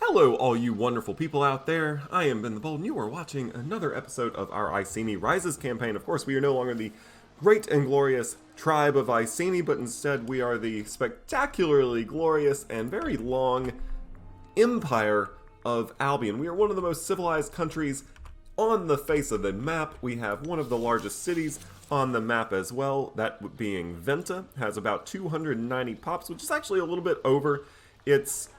Hello, all you wonderful people out there. I am Ben the Bold, and you are watching another episode of our Icenia Rises campaign. Of course, we are no longer the great and glorious tribe of Icenia, but instead we are the spectacularly glorious and very long Empire of Albion. We are one of the most civilized countries on the face of the map. We have one of the largest cities on the map as well, that being Venta. Has about 290 pops, which is actually a little bit over its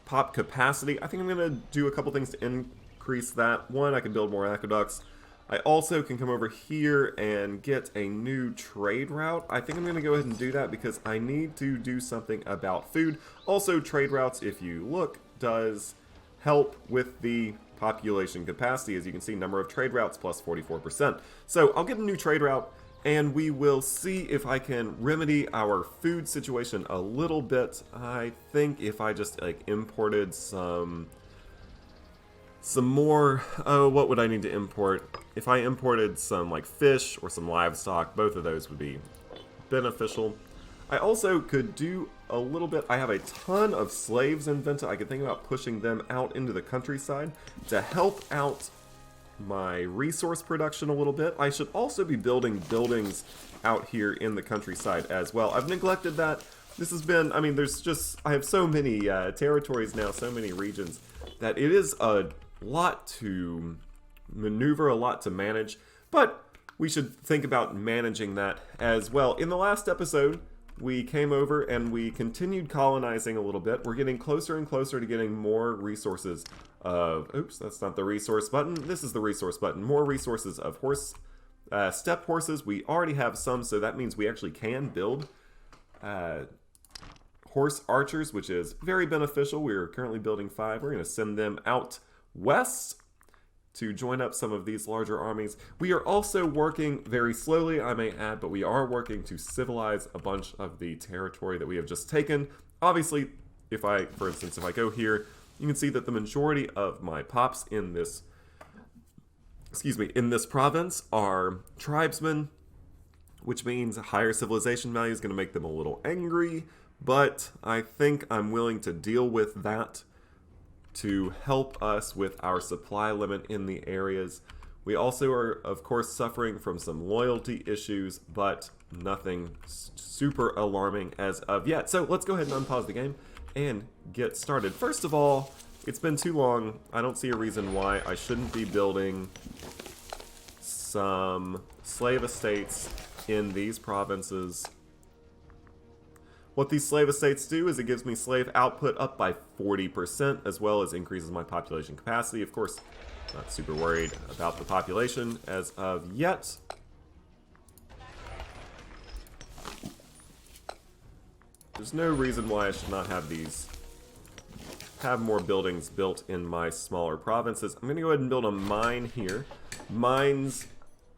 pop capacity. I think I'm going to do a couple things to increase that. One, I can build more aqueducts. I also can come over here and get a new trade route. I think I'm going to go ahead and do that because I need to do something about food. Also, trade routes, if you look, does help with the population capacity. As you can see, number of trade routes plus 44%. So I'll get a new trade route and we will see if I can remedy our food situation a little bit. I think if I just imported some more, what would I need to import? If I imported some fish or some livestock, both of those would be beneficial. I also could do a little bit. I have a ton of slaves in Venta. I could think about pushing them out into the countryside to help out my resource production a little bit. I should also be building buildings out here in the countryside as well. I've neglected that. This has been, I have so many territories now, so many regions, that it is a lot to maneuver, a lot to manage, but we should think about managing that as well. In the last episode, we came over and we continued colonizing a little bit. We're getting closer and closer to getting more resources of, oops, that's not the resource button. This is the resource button. More resources of steppe horses. We already have some, so that means we actually can build horse archers, which is very beneficial. We're currently building 5. We're going to send them out west to join up some of these larger armies. We are also working very slowly, I may add, but we are working to civilize a bunch of the territory that we have just taken. Obviously, for instance, if I go here, you can see that the majority of my pops in this, in this province are tribesmen, which means a higher civilization value is going to make them a little angry, but I think I'm willing to deal with that to help us with our supply limit in the areas. We also are, of course, suffering from some loyalty issues, but nothing super alarming as of yet. So let's go ahead and unpause the game and get started. First of all, it's been too long. I don't see a reason why I shouldn't be building some slave estates in these provinces. What these slave estates do is it gives me slave output up by 40%, as well as increases my population capacity. Of course, not super worried about the population as of yet. There's no reason why I should not have more buildings built in my smaller provinces. I'm going to go ahead and build a mine here. Mines,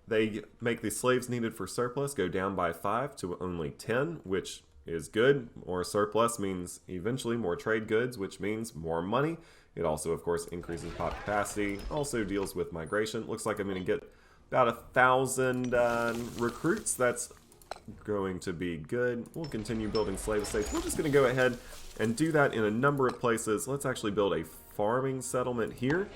they make the slaves needed for surplus go down by 5 to only 10, which is good. More surplus means eventually more trade goods, which means more money. It also, of course, increases pop capacity, also deals with migration. Looks like I'm going to get about 1,000 recruits. That's going to be good. We'll continue building slave estates. We're just going to go ahead and do that in a number of places. Let's actually build a farming settlement here.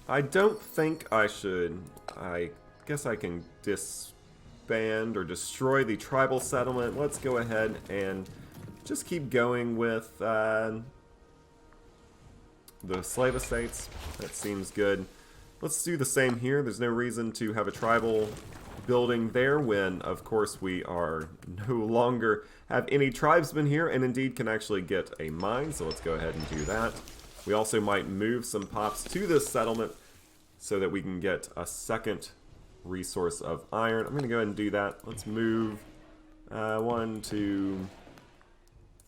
I don't think I should. I guess I can disband or destroy the tribal settlement. Let's go ahead and just keep going with the slave estates. That seems good. Let's do the same here. There's no reason to have a tribal building there when, of course, we are no longer have any tribesmen here and indeed can actually get a mine. So let's go ahead and do that. We also might move some pops to this settlement so that we can get a second resource of iron. I'm going to go ahead and do that. Let's move 1, 2,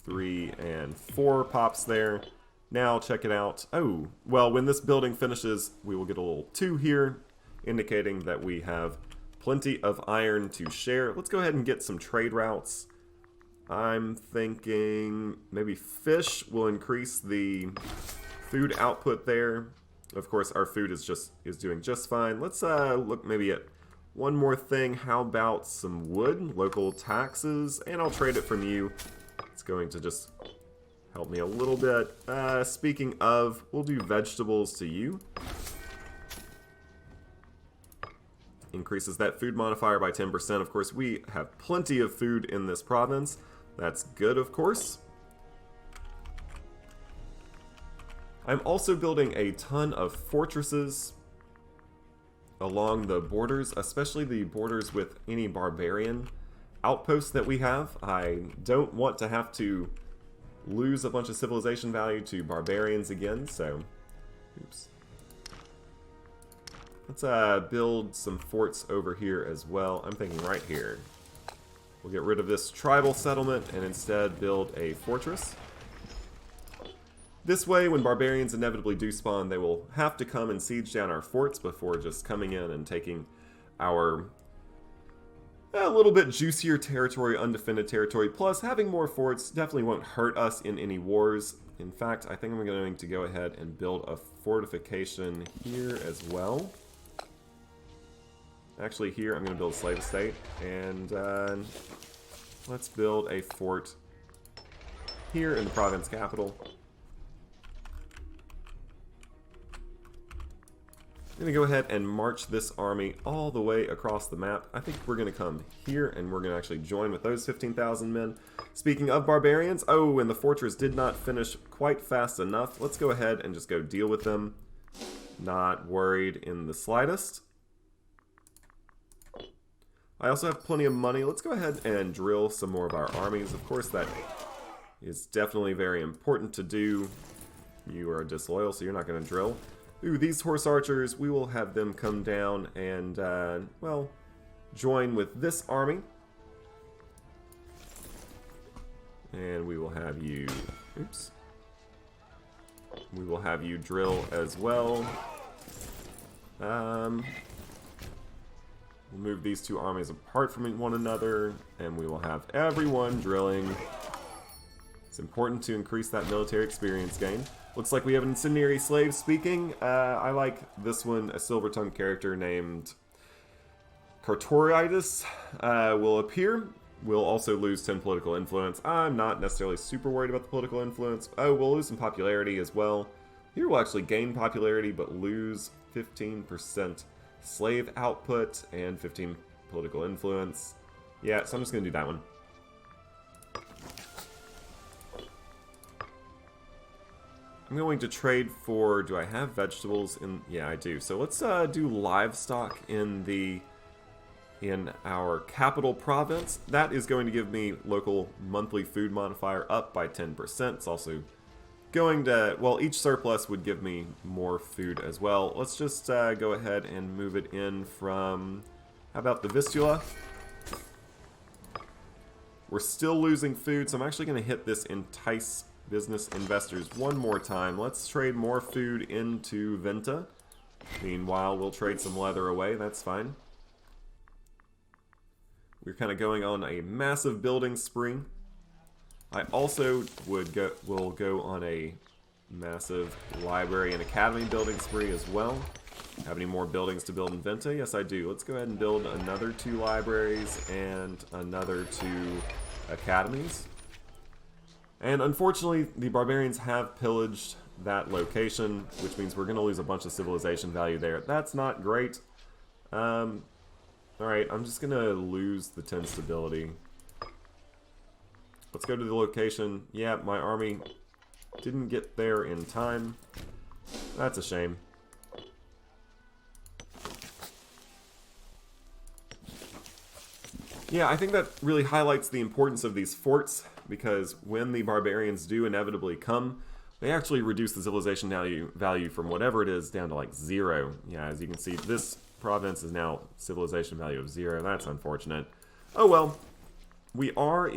3, and 4 pops there. Now check it out. Oh, well, when this building finishes, we will get a little 2 here, indicating that we have plenty of iron to share. Let's go ahead and get some trade routes. I'm thinking maybe fish will increase the food output there. Of course, our food is doing just fine. Let's look maybe at one more thing. How about some wood, local taxes, and I'll trade it from you. It's going to just help me a little bit. Speaking of, we'll do vegetables to you. Increases that food modifier by 10%. Of course, we have plenty of food in this province. That's good, of course. I'm also building a ton of fortresses along the borders, especially the borders with any barbarian outposts that we have. I don't want to have to lose a bunch of civilization value to barbarians again, so oops. Let's build some forts over here as well. I'm thinking right here. We'll get rid of this tribal settlement and instead build a fortress. This way, when barbarians inevitably do spawn, they will have to come and siege down our forts before just coming in and taking our a little bit juicier territory, undefended territory. Plus, having more forts definitely won't hurt us in any wars. In fact, I think I'm going to go ahead and build a fortification here as well. Actually, here I'm going to build a slave estate, and let's build a fort here in the province capital. I'm going to go ahead and march this army all the way across the map. I think we're going to come here, and we're going to actually join with those 15,000 men. Speaking of barbarians, oh, and the fortress did not finish quite fast enough. Let's go ahead and just go deal with them. Not worried in the slightest. I also have plenty of money. Let's go ahead and drill some more of our armies. Of course, that is definitely very important to do. You are disloyal, so you're not going to drill. Ooh, these horse archers, we will have them come down and, well, join with this army. And we will have you, oops. We will have you drill as well. We'll move these two armies apart from one another, and we will have everyone drilling. It's important to increase that military experience gain. Looks like we have an incendiary slave speaking. I like this one, a silver-tongued character named Cartoritis will appear. We'll also lose 10 political influence. I'm not necessarily super worried about the political influence. Oh, we'll lose some popularity as well. Here we'll actually gain popularity, but lose 15% slave output and 15 political influence. Yeah, so I'm just going to do that one. I'm going to trade for, do I have vegetables in, yeah I do. So let's do livestock in our capital province. That is going to give me local monthly food modifier up by 10%. It's also going to, well, each surplus would give me more food as well. Let's just go ahead and move it in from, how about the Vistula? We're still losing food, so I'm actually going to hit this entice business investors one more time. Let's trade more food into Venta. Meanwhile, we'll trade some leather away. That's fine. We're kind of going on a massive building spree. I also will go on a massive library and academy building spree as well. Have any more buildings to build in Venta? Yes, I do. Let's go ahead and build another 2 libraries and another 2 academies. And unfortunately, the barbarians have pillaged that location, which means we're going to lose a bunch of civilization value there. That's not great. Alright, I'm just going to lose the 10 stability. Let's go to the location. Yeah, my army didn't get there in time. That's a shame. Yeah, I think that really highlights the importance of these forts, because when the barbarians do inevitably come, they actually reduce the civilization value from whatever it is down to like 0. Yeah, as you can see, this province is now civilization value of 0. That's unfortunate. Oh well. We are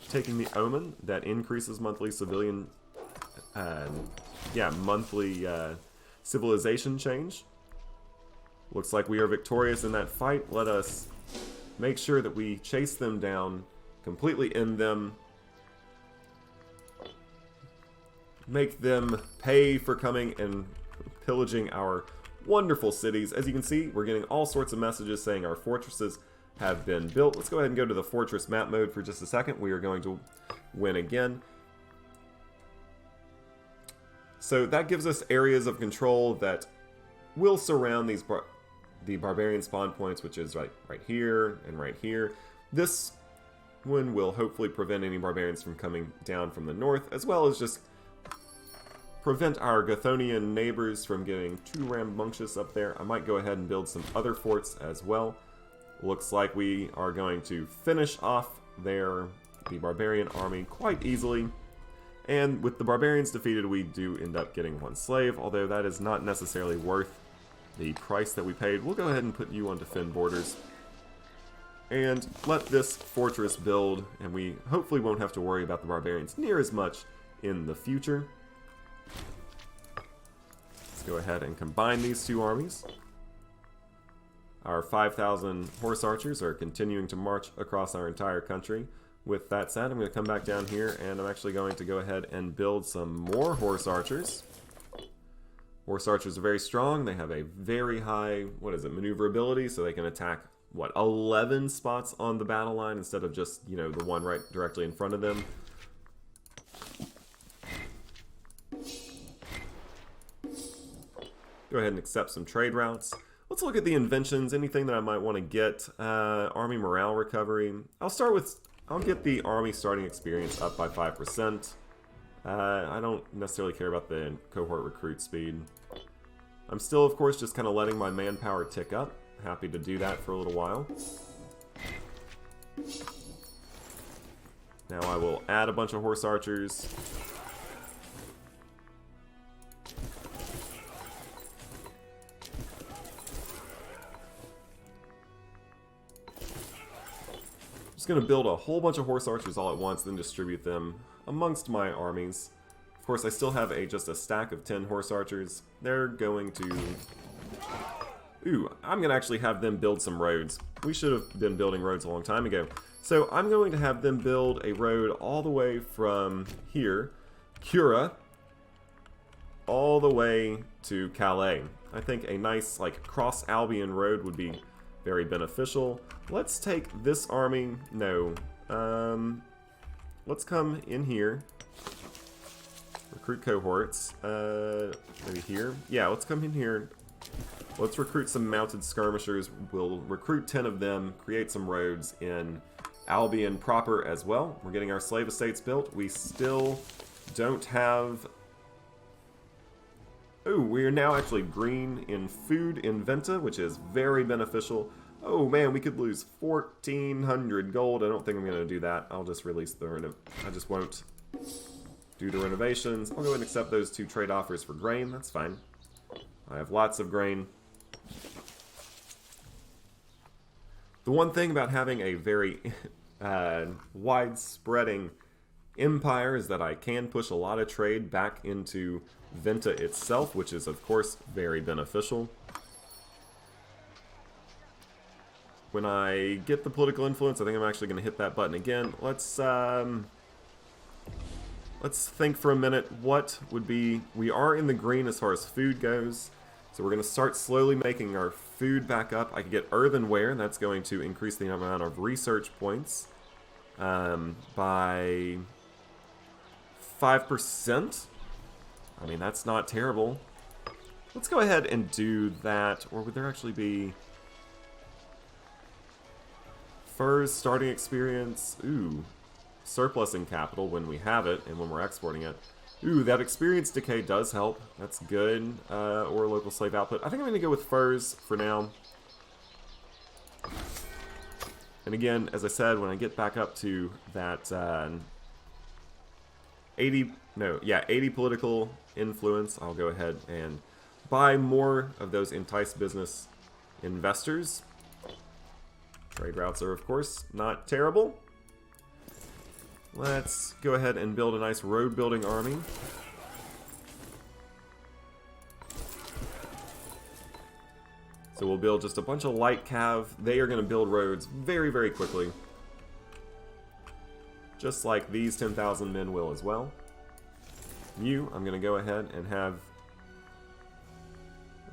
taking the Omen that increases monthly civilian, monthly civilization change. Looks like we are victorious in that fight. Let us make sure that we chase them down, completely end them, make them pay for coming and pillaging our wonderful cities. As you can see, we're getting all sorts of messages saying our fortresses have been built. Let's go ahead and go to the fortress map mode for just a second. We are going to win again. So that gives us areas of control that will surround these the barbarian spawn points, which is right here and right here. This one will hopefully prevent any barbarians from coming down from the north, as well as just prevent our Gothonian neighbors from getting too rambunctious up there. I might go ahead and build some other forts as well. Looks like we are going to finish off the barbarian army quite easily. And with the barbarians defeated, we do end up getting one slave, although that is not necessarily worth the price that we paid. We'll go ahead and put you on defend borders and let this fortress build, and we hopefully won't have to worry about the barbarians near as much in the future. Let's go ahead and combine these two armies. Our 5,000 horse archers are continuing to march across our entire country. With that said, I'm going to come back down here, and I'm actually going to go ahead and build some more horse archers. Horse archers are very strong. They have a very high, maneuverability, so they can attack, 11 spots on the battle line instead of just, the one right directly in front of them. Go ahead and accept some trade routes. Let's look at the inventions, anything that I might want to get. Army morale recovery. I'll get the army starting experience up by 5%. I don't necessarily care about the cohort recruit speed. I'm still, of course, just kind of letting my manpower tick up. Happy to do that for a little while. Now I will add a bunch of horse archers. Just going to build a whole bunch of horse archers all at once, then distribute them amongst my armies. Of course, I still have just a stack of 10 horse archers. They're going to... Ooh, I'm going to actually have them build some roads. We should have been building roads a long time ago. So I'm going to have them build a road all the way from here, Cura, all the way to Calais. I think a nice, cross Albion road would be very beneficial. Let's take this army. No. Let's come in here. Recruit cohorts. Maybe here. Yeah, let's come in here. Let's recruit some mounted skirmishers. We'll recruit 10 of them, create some roads in Albion proper as well. We're getting our slave estates built. We still don't have... Ooh, we are now actually green in food in Venta, which is very beneficial. Oh man, we could lose 1,400 gold. I don't think I'm going to do that. I'll just release the I just won't do the renovations. I'll go ahead and accept those 2 trade offers for grain. That's fine. I have lots of grain. The one thing about having a very wide-spreading empire is that I can push a lot of trade back into Venta itself, which is, of course, very beneficial. When I get the political influence, I think I'm actually going to hit that button again. Let's think for a minute. What would be... We are in the green as far as food goes, so we're going to start slowly making our food back up. I could get earthenware, and that's going to increase the amount of research points by 5%. I mean, that's not terrible. Let's go ahead and do that. Or would there actually be... Furs, starting experience, ooh, surplus in capital when we have it and when we're exporting it. Ooh, that experience decay does help. That's good. Or local slave output. I think I'm going to go with furs for now. And again, as I said, when I get back up to that 80 political influence, I'll go ahead and buy more of those entice business investors. Trade routes are, of course, not terrible. Let's go ahead and build a nice road-building army. So we'll build just a bunch of light cav. They are going to build roads very, very quickly. Just like these 10,000 men will as well. I'm going to go ahead and have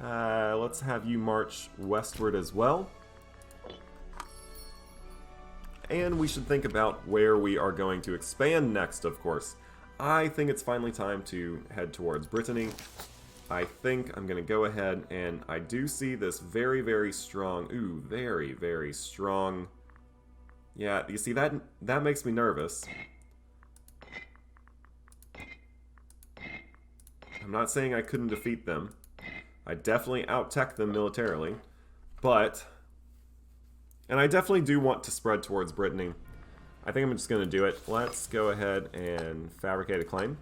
Let's have you march westward as well. And we should think about where we are going to expand next, of course. I think it's finally time to head towards Brittany. I think I'm going to go ahead, and I do see this very, very strong... Ooh, very, very strong... Yeah, you see, that makes me nervous. I'm not saying I couldn't defeat them. I definitely out-tech them militarily. But... And I definitely do want to spread towards Brittany. I think I'm just going to do it. Let's go ahead and fabricate a claim.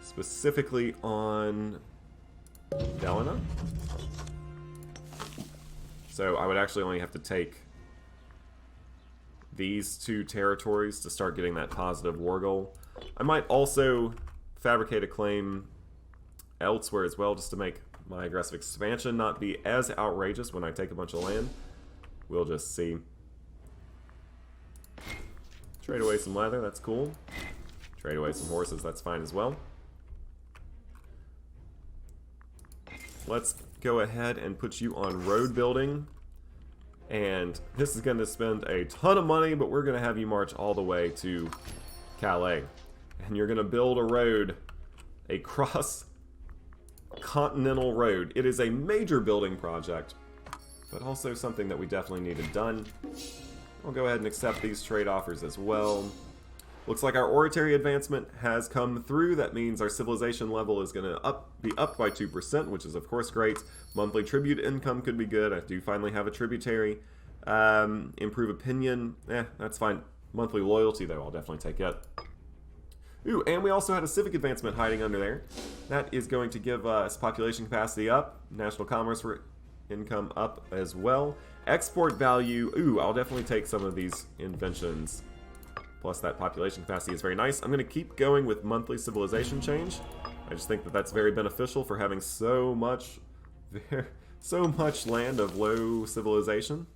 Specifically on Delana. So I would actually only have to take these 2 territories to start getting that positive war goal. I might also fabricate a claim elsewhere as well, just to make my aggressive expansion not be as outrageous when I take a bunch of land. We'll just see. Trade away some leather, that's cool. Trade away some horses, that's fine as well. Let's go ahead and put you on road building. And this is going to spend a ton of money, but we're going to have you march all the way to Calais. And you're going to build a road, a cross-continental road. It is a major building project, but also something that we definitely needed done. I'll go ahead and accept these trade offers as well. Looks like our oratory advancement has come through. That means our civilization level is going to be up by 2%, which is of course great. Monthly tribute income could be good. I do finally have a tributary. Improve opinion. That's fine. Monthly loyalty, though, I'll definitely take it. Ooh, and we also had a civic advancement hiding under there. That is going to give us population capacity up, national commerce income up as well. Export value, ooh, I'll definitely take some of these inventions. Plus that population capacity is very nice. I'm going to keep going with monthly civilization change. I just think that that's very beneficial for having so much land of low civilization.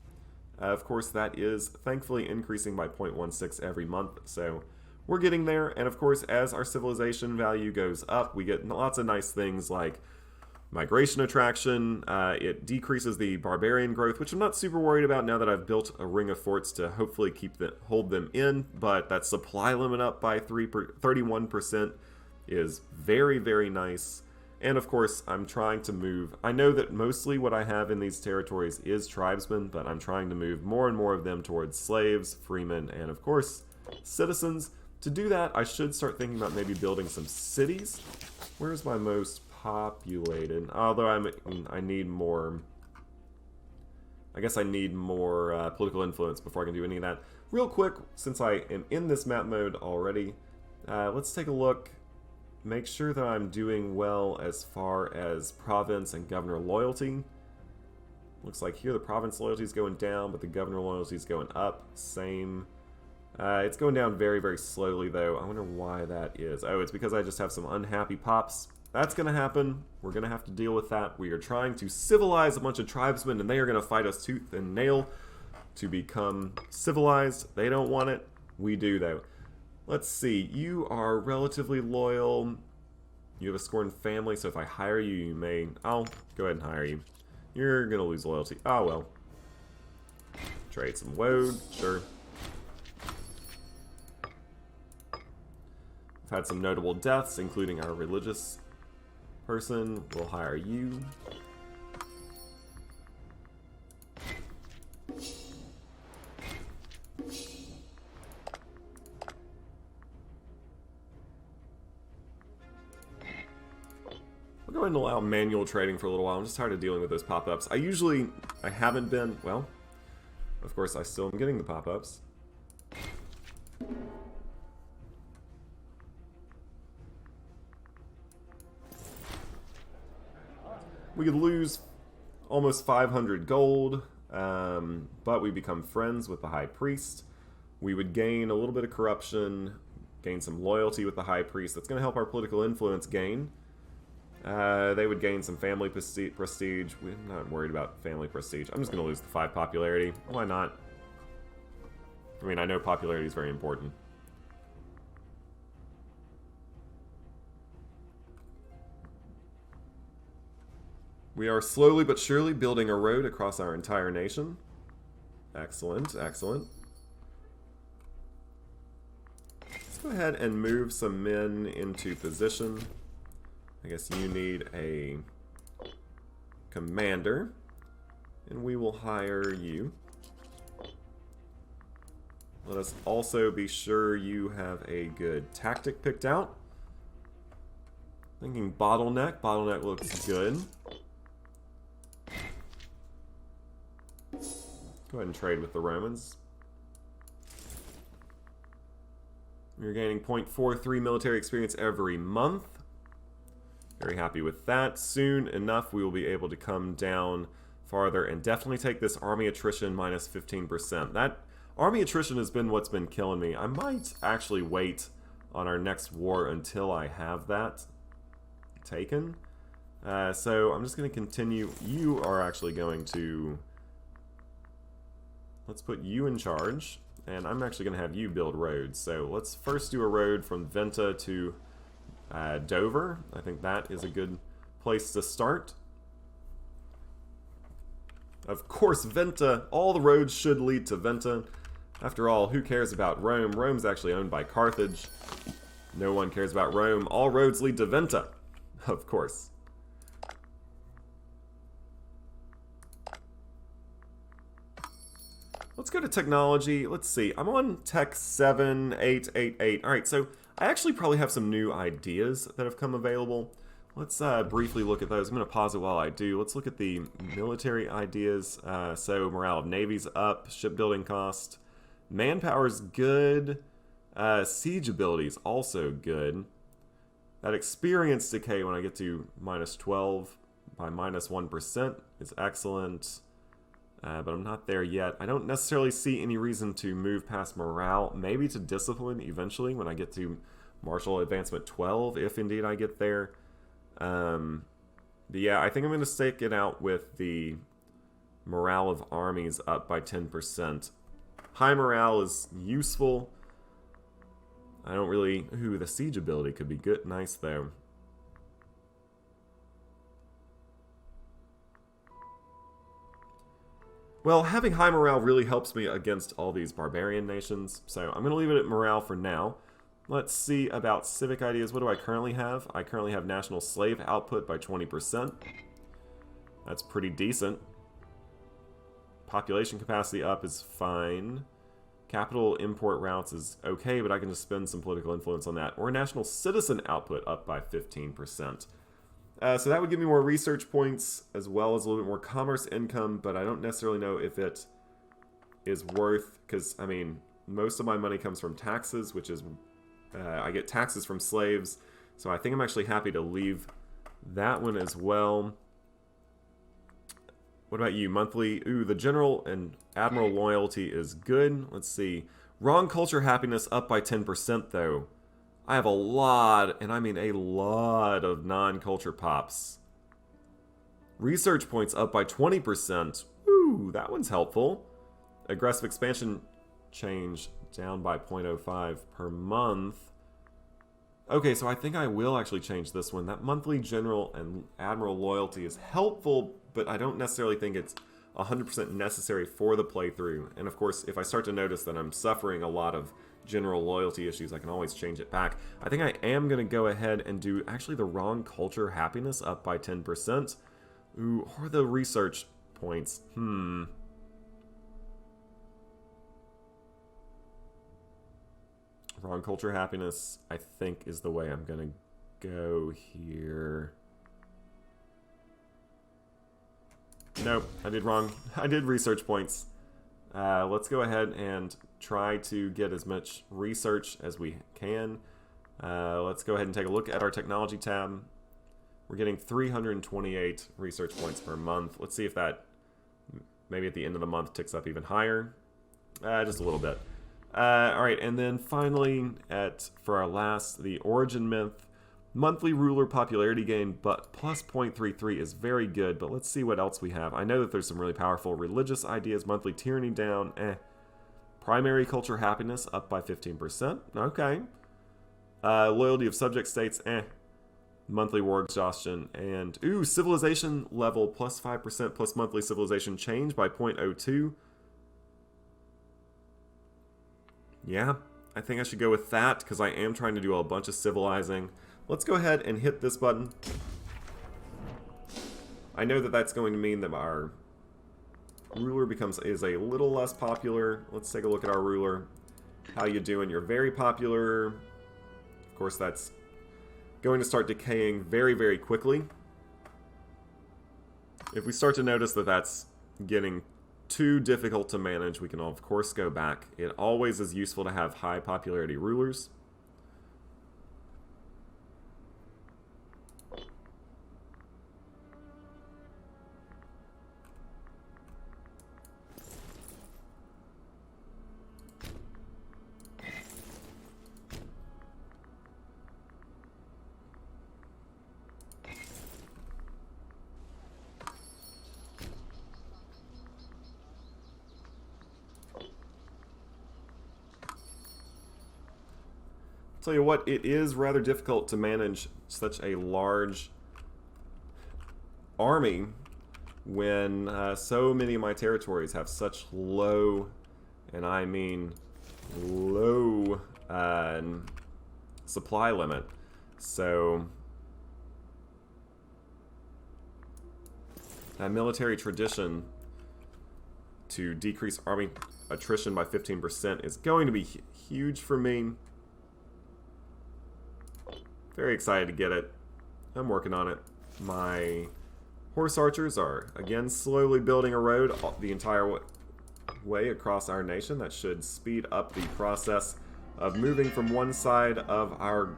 Of course, that is thankfully increasing by 0.16 every month, so we're getting there. And of course, as our civilization value goes up, we get lots of nice things like migration attraction. It decreases the barbarian growth, which I'm not super worried about now that I've built a ring of forts to hopefully hold them in. But that supply limit up by 31% is very, very nice. And of course, I'm trying to move. I know that mostly what I have in these territories is tribesmen, but I'm trying to move more and more of them towards slaves, freemen, and of course, citizens. To do that, I should start thinking about maybe building some cities. Where's my most populated? Although I need more. I guess I need more political influence before I can do any of that. Real quick, since I am in this map mode already, let's take a look. Make sure that I'm doing well as far as province and governor loyalty. Looks like here the province loyalty is going down, but the governor loyalty is going up. Same. It's going down very, very slowly, though. I wonder why that is. Oh, it's because I just have some unhappy pops. That's going to happen. We're going to have to deal with that. We are trying to civilize a bunch of tribesmen, and they are going to fight us tooth and nail to become civilized. They don't want it. We do, though. Let's see. You are relatively loyal. You have a scorned family, so if I hire you, you may... I'll go ahead and hire you. You're going to lose loyalty. Oh, well. Trade some woad. Sure. We've had some notable deaths, including our religious person. We'll hire you. We're going to allow manual trading for a little while. I'm just tired of dealing with those pop-ups. I haven't been, well, of course I still am getting the pop-ups. We could lose almost 500 gold, but we become friends with the High Priest. We would gain a little bit of corruption, gain some loyalty with the High Priest. That's going to help our political influence gain. They would gain some family prestige. We're not worried about family prestige. I'm just going to lose the 5 popularity. Why not? I mean, I know popularity is very important. We are slowly but surely building a road across our entire nation. Excellent, excellent. Let's go ahead and move some men into position. I guess you need a commander, and we will hire you. Let us also be sure you have a good tactic picked out. Thinking bottleneck. Bottleneck looks good. Go ahead and trade with the Romans. You're gaining 0.43 military experience every month. Very happy with that. Soon enough, we will be able to come down farther and definitely take this army attrition minus 15%. That army attrition has been what's been killing me. I might actually wait on our next war until I have that taken. So I'm just going to continue. You are actually going to... Let's put you in charge, and I'm actually going to have you build roads. So let's first do a road from Venta to Dover. I think that is a good place to start. Of course, Venta, all the roads should lead to Venta. After all, who cares about Rome? Rome's actually owned by Carthage. No one cares about Rome. All roads lead to Venta, of course. Let's go to technology. Let's see. I'm on Tech 7888. Alright, so I actually probably have some new ideas that have come available. Let's briefly look at those. I'm going to pause it while I do. Let's look at the military ideas. So morale of navy's up, shipbuilding cost. Manpower's good. Siege ability's also good. That experience decay when I get to minus 12 by minus 1% is excellent. But I'm not there yet. I don't necessarily see any reason to move past morale. Maybe to discipline eventually when I get to martial advancement 12, if indeed I get there. But yeah, I think I'm going to stake it out with the morale of armies up by 10%. High morale is useful. I don't really... Ooh, the siege ability could be good. Nice, though. Well, having high morale really helps me against all these barbarian nations, so I'm going to leave it at morale for now. Let's see about civic ideas. What do I currently have? I currently have national slave output by 20%. That's pretty decent. Population capacity up is fine. Capital import routes is okay, but I can just spend some political influence on that. Or national citizen output up by 15%. So that would give me more research points, as well as a little bit more commerce income, but I don't necessarily know if it is worth, because, I mean, most of my money comes from taxes, which is, I get taxes from slaves, so I think I'm actually happy to leave that one as well. What about you? Monthly, ooh, the general and admiral loyalty is good. Let's see. Wrong culture happiness up by 10%, though. I have a lot, and I mean a lot, of non-culture pops. Research points up by 20%. Ooh, that one's helpful. Aggressive expansion change down by 0.05 per month. Okay, so I think I will actually change this one. That monthly general and admiral loyalty is helpful, but I don't necessarily think it's 100% necessary for the playthrough. And of course, if I start to notice that I'm suffering a lot of general loyalty issues, I can always change it back. I think I am going to go ahead and do actually the wrong culture happiness up by 10%. Ooh, or the research points. Wrong culture happiness, I think, is the way I'm going to go here. Nope, I did wrong. I did research points. Let's go ahead and try to get as much research as we can. Let's go ahead and take a look at our technology tab. We're getting 328 research points per month. Let's see if that maybe at the end of the month ticks up even higher. Just a little bit. Alright, and then finally, for our last, the origin myth. Monthly ruler popularity gain, but plus 0.33 is very good, but let's see what else we have. I know that there's some really powerful religious ideas. Monthly tyranny down, Primary culture happiness up by 15%. Okay. Loyalty of subject states, Monthly war exhaustion. And, ooh, civilization level plus 5% plus monthly civilization change by 0.02. Yeah, I think I should go with that because I am trying to do a bunch of civilizing. Let's go ahead and hit this button. I know that that's going to mean that our ruler is a little less popular. Let's take a look at our ruler. How you doing? You're very popular. Of course, that's going to start decaying very, very quickly. If we start to notice that that's getting too difficult to manage, we can of course go back. It always is useful to have high popularity rulers. Tell you what, it is rather difficult to manage such a large army when so many of my territories have such low, and I mean low, supply limit. So that military tradition to decrease army attrition by 15% is going to be huge for me. Very excited to get it. I'm working on it. My horse archers are, again, slowly building a road the entire way across our nation. That should speed up the process of moving from one side of our...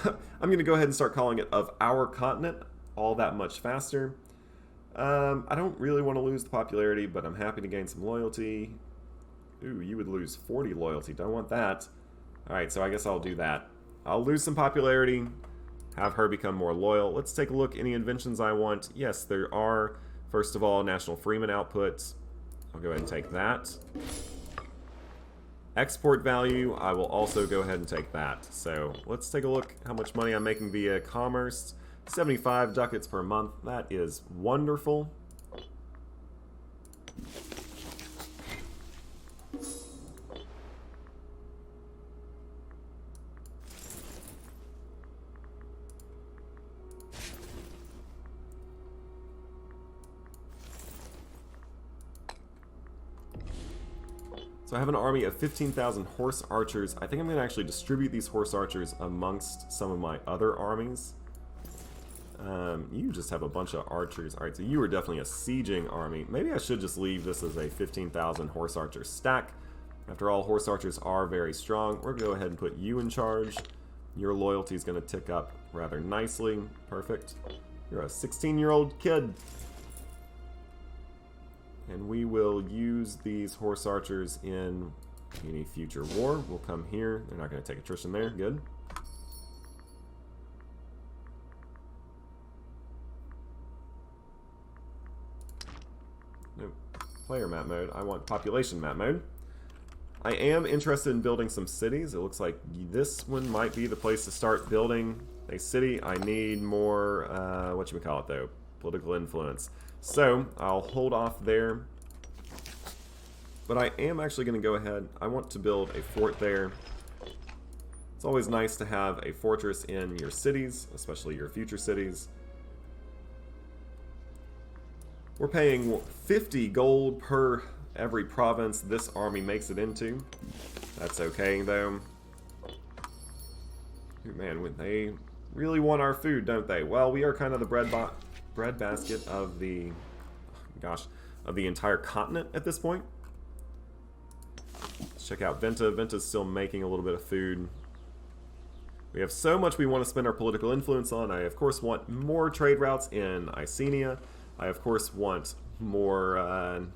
I'm going to go ahead and start calling it of our continent all that much faster. I don't really want to lose the popularity, but I'm happy to gain some loyalty. Ooh, you would lose 40 loyalty. Don't want that. Alright, so I guess I'll do that. I'll lose some popularity, have her become more loyal. Let's take a look. Any inventions I want? Yes, there are. First of all, national freeman outputs. I'll go ahead and take that. Export value, I will also go ahead and take that. So let's take a look how much money I'm making via commerce. 75 ducats per month. That is wonderful. So I have an army of 15,000 horse archers. I think I'm going to actually distribute these horse archers amongst some of my other armies. You just have a bunch of archers. Alright, so you are definitely a sieging army. Maybe I should just leave this as a 15,000 horse archer stack. After all, horse archers are very strong. We're going to go ahead and put you in charge. Your loyalty is going to tick up rather nicely. Perfect. You're a 16-year-old kid. And we will use these horse archers in any future war. We'll come here. They're not going to take attrition there. Good. Nope. Player map mode. I want population map mode. I am interested in building some cities. It looks like this one might be the place to start building a city. I need more, whatchamacallit though, political influence. So, I'll hold off there. But I am actually going to go ahead. I want to build a fort there. It's always nice to have a fortress in your cities, especially your future cities. We're paying 50 gold per every province this army makes it into. That's okay, though. Ooh, man, they really want our food, don't they? Well, we are kind of the bread basket of the, of the entire continent at this point. Let's check out Venta. Venta's still making a little bit of food. We have so much we want to spend our political influence on. I, of course, want more trade routes in Icenia. I, of course, want more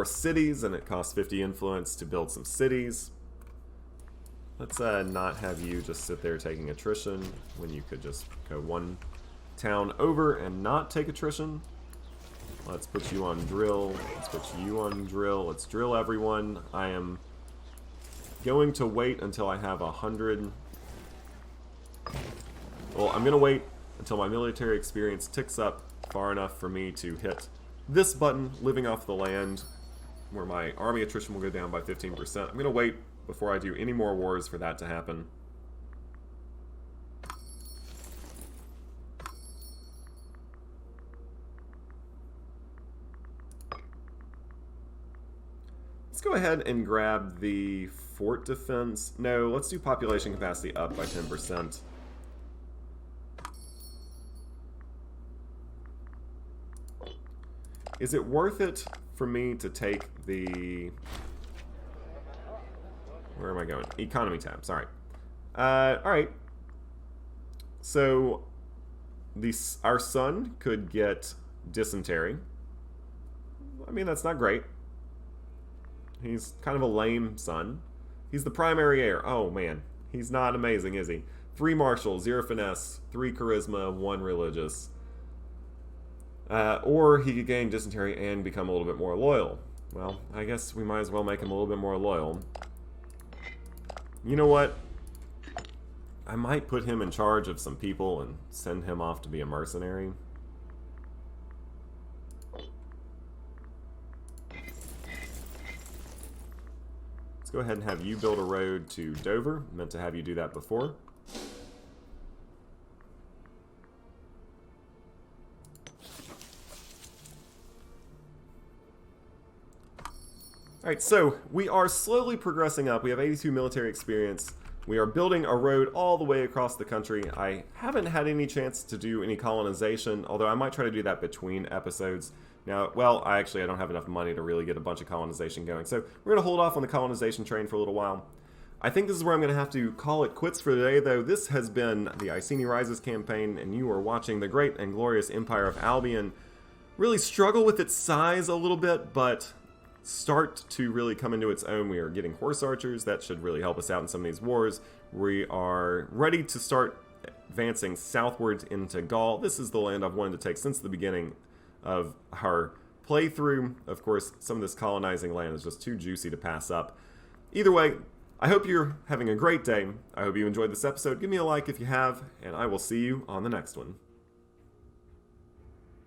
cities, and it costs 50 influence to build some cities. Let's not have you just sit there taking attrition when you could just go one town over and not take attrition. Let's put you on drill. Let's put you on drill. Let's drill everyone. I am going to wait until I have 100 Well, I'm going to wait until my military experience ticks up far enough for me to hit this button, living off the land, where my army attrition will go down by 15%. I'm going to wait before I do any more wars for that to happen. Let's go ahead and grab the fort defense. No, let's do population capacity up by 10%. Is it worth it for me to take the... Where am I going? Economy tab, sorry. Alright. So, our son could get dysentery. I mean, that's not great. He's kind of a lame son. He's the primary heir. Oh, man. He's not amazing, is he? 3 martial, 0 finesse, 3 charisma, 1 religious. Or he could gain dysentery and become a little bit more loyal. Well, I guess we might as well make him a little bit more loyal. You know what? I might put him in charge of some people and send him off to be a mercenary. Let's go ahead and have you build a road to Dover. Meant to have you do that before. Alright, so we are slowly progressing up. We have 82 military experience. We are building a road all the way across the country. I haven't had any chance to do any colonization, although I might try to do that between episodes. Now, well, I don't have enough money to really get a bunch of colonization going, so we're going to hold off on the colonization train for a little while. I think this is where I'm going to have to call it quits for today, though. This has been the Icenia Rises campaign, and you are watching the great and glorious Empire of Albion really struggle with its size a little bit, but start to really come into its own. We are getting horse archers. That should really help us out in some of these wars. We are ready to start advancing southwards into Gaul. This is the land I've wanted to take since the beginning of our playthrough. Of course, some of this colonizing land is just too juicy to pass up. Either way, I hope you're having a great day. I hope you enjoyed this episode. Give me a like if you have, and I will see you on the next one.